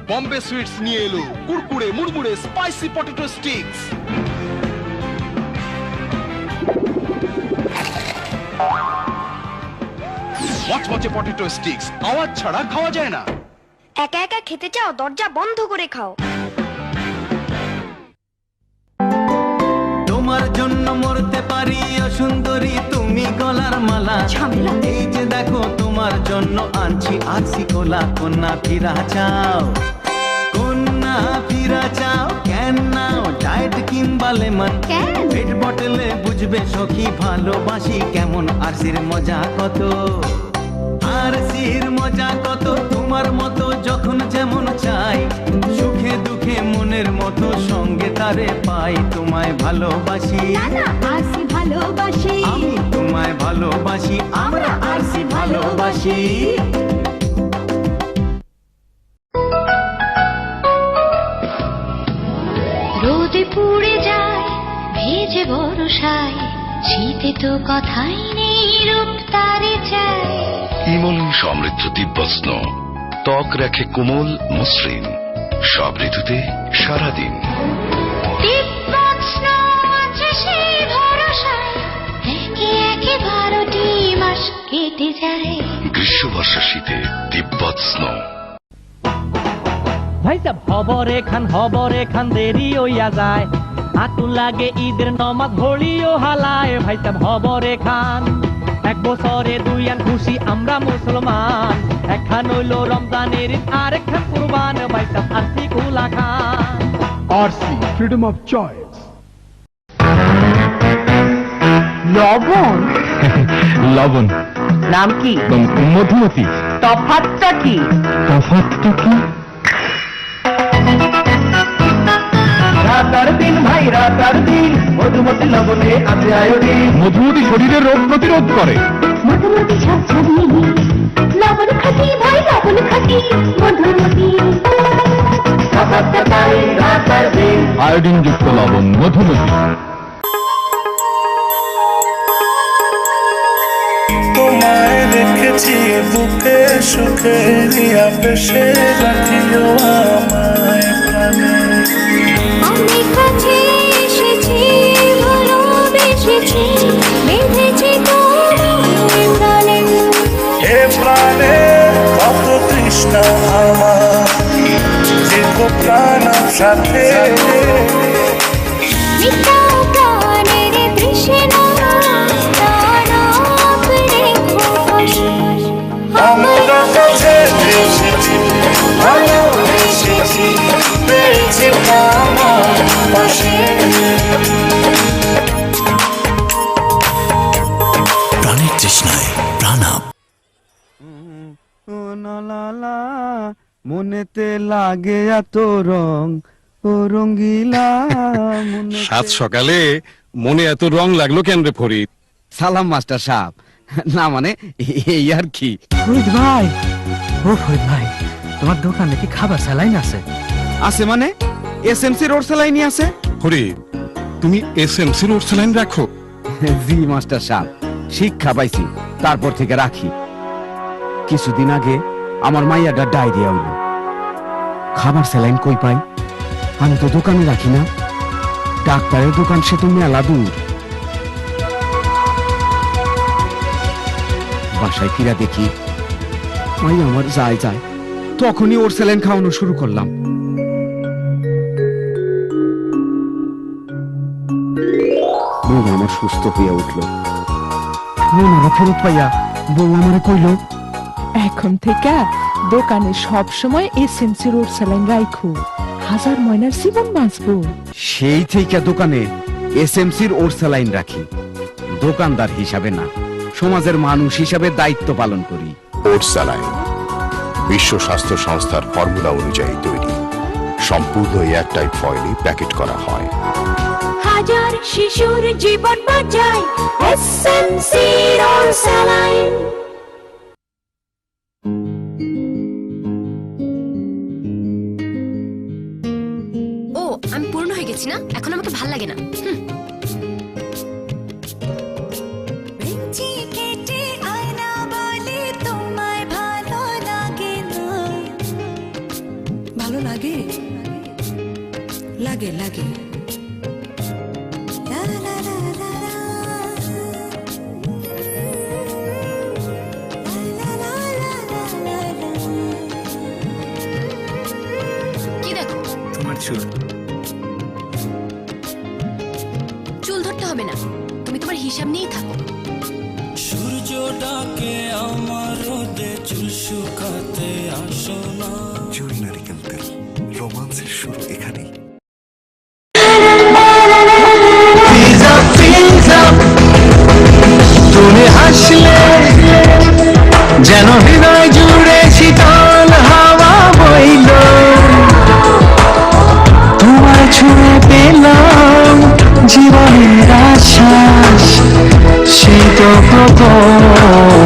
Bombay sweets নিয়ে এলো Kurkure মুড়মুড়ে spicy potato sticks. মচমচে পটেটো স্টিক্স আওয়াজ ছাড়া খাওয়া যায় না। একা একা খেতে চাও, দরজা বন্ধ করে খাও। তোমার জন্য মরতে পারি সুন্দরী তুমি গলার মালা। এই যে দেখো তোমার জন্য আনছি আছি কোলা। কন্যা ফিরা চাও, কন্যা ফিরা চাও, কেন নাও ডায়েট কিংবা লেমন। পেট বটলে বুঝবে সখী ভালোবাসি কেমন। আরসির মজা কত, আরসির মজা কত। তোমার মতো যখন যেমন চাই, সুখে দুঃখে মনের মতো সঙ্গে তারে পাই। তোমায় ভালোবাসি, আরসি ভালোবাসি, আমি তোমায় ভালোবাসি, আমরা আরসি ভালোবাসি। রোদে পুড়ে যায় ভেজে বরসায়, শীতে তো কথাই নেই রূপ তারে চায়। ইমলিন সমৃদ্ধ তিব্বত স্নো ত্বক রাখে কোমল মসৃণ সব ঋতুতে সারাদিন। তিব্বত স্নো আছে সেই ভরসায়, একে একে 12টি মাস কেটে যায়। গ্রীষ্ম বর্ষা শীতে তিব্বত স্নো। ভাই সাহেব হবরে খান দেরি হইয়া যায়। আতুল লাগে ঈদের নমাজ হোলিও হালায়। ভাই সাহেব হবরে খান, এক বছরে দুই আন খুশি আমরা মুসলমান। একখান হইল রমজানের ঈদ আর একখান কুরবান। ভাই সাহেব আরসি কুলা খান। RC freedom of choice. লবণ লবণ নাম কি? মধুমতি। তফাৎটা কি? তফাৎটা কি? রাতার দিন ভাই রাতার দিন, মধুমতি লবণে আছে আয়োডিন। মধুমতি শরীরের রোগ প্রতিরোধ করে। মধুমতি ঝাঁঝালি লবণ খাটি ভাই লবণ খাটি মধুমতি। রাতার দিন আয়োডিন যুক্ত লবণ মধুমতি। তোমায় রেখেছি বুকে সুখে, রিয়া বেশে রাখিও আমায় প্রাণে। আমি কাছে এসেছি ভালোবেসেছি, বেঁধেছি তোমায় প্রাণে। হে প্রাণে কত তৃষ্ণা আমার, দীর্ঘ প্রাণ সাথে। মিটাও প্রাণের তৃষ্ণা, তারাপ রেখো পাশে। আমরা কাছে এসেছি ভালোবেসেছি, পেয়েছি আমার পাশে। প্রাণের তৃষ্ণায় প্রাণাপ। ও লালা মনেতে লাগে এত রং, ও রঙ্গিলা মনে। সাত সকালে মনে এত রং লাগলো কেন রে ফরিদ? সালাম মাস্টার সাহেব। না মানে এই আর কি। ফরিদ ভাই, ও ফরিদ ভাই, তোমার দোকানে কি খাবার স্যালাইন আছে? আছে মানে এসএমসি রোড সেলাইনি আছে। ফরিদ, তুমি এসএমসি রোড স্যালাইন রাখো? জি মাস্টার সাহেব, শিক্ষা পাইছি তারপর থেকে রাখি। কিছুদিন আগে আমার মাইয়াটা ডায়রিয়া হইল। খাবার স্যালাইন কই পাই? আমি তো দোকানে রাখি না। ডাক্তারের দোকান সে তো মেলা দূর। বাসায় ফিরা দেখি মাই আমার যায় যায়। তখনই ওর স্যালাইন খাওয়ানো শুরু করলাম। মন আমার সুস্থ হইয়া উঠল। মন আমার ফেরত পাইয়া বউ আমারে কইল, এখন থেকে দোকানে সব সময় এসএমসি রোড স্যালাইন রাখো, হাজার ময়নার জীবন বাঁচবো। সেই থেকে দোকানে এসএমসির ওর স্যালাইন রাখি। দোকানদার হিসাবে না, সমাজের মানুষ হিসাবে দায়িত্ব পালন করি। ওট স্যালাইন বিশ্ব স্বাস্থ্য সংস্থার ফর্মুলা অনুযায়ী তৈরি, সম্পূর্ণ এয়ারটাইট ফয়েলে প্যাকেট করা হয়। হাজার শিশুর জীবন বাঁচায় এসএমসি রোড স্যালাইন। ও আমি পূর্ণ হয়ে গেছি না, এখন আমাকে ভাল লাগে না। ভালো ভালো লাগে লাগে লাগে লা লা লা লা লা লা। লা লা লা লা লা লা। কি দেখো? তোমার চুল। চুল ধরতে হবে না, তুমি তোমার হিসাব নিয়েই থাকো। সূর্যটাকে আমার রোদে চুল শুকাতে আসো না। জুই নারিকেল তেল, রোমান্সের শুরু এখানেই। তুমি হাসলে যেন হৃদয় জুড়ে শীতল হাওয়া বইল, তোমার ছুঁয়ে পেলাম জীবনের আশ্বাস, সেই তো খবর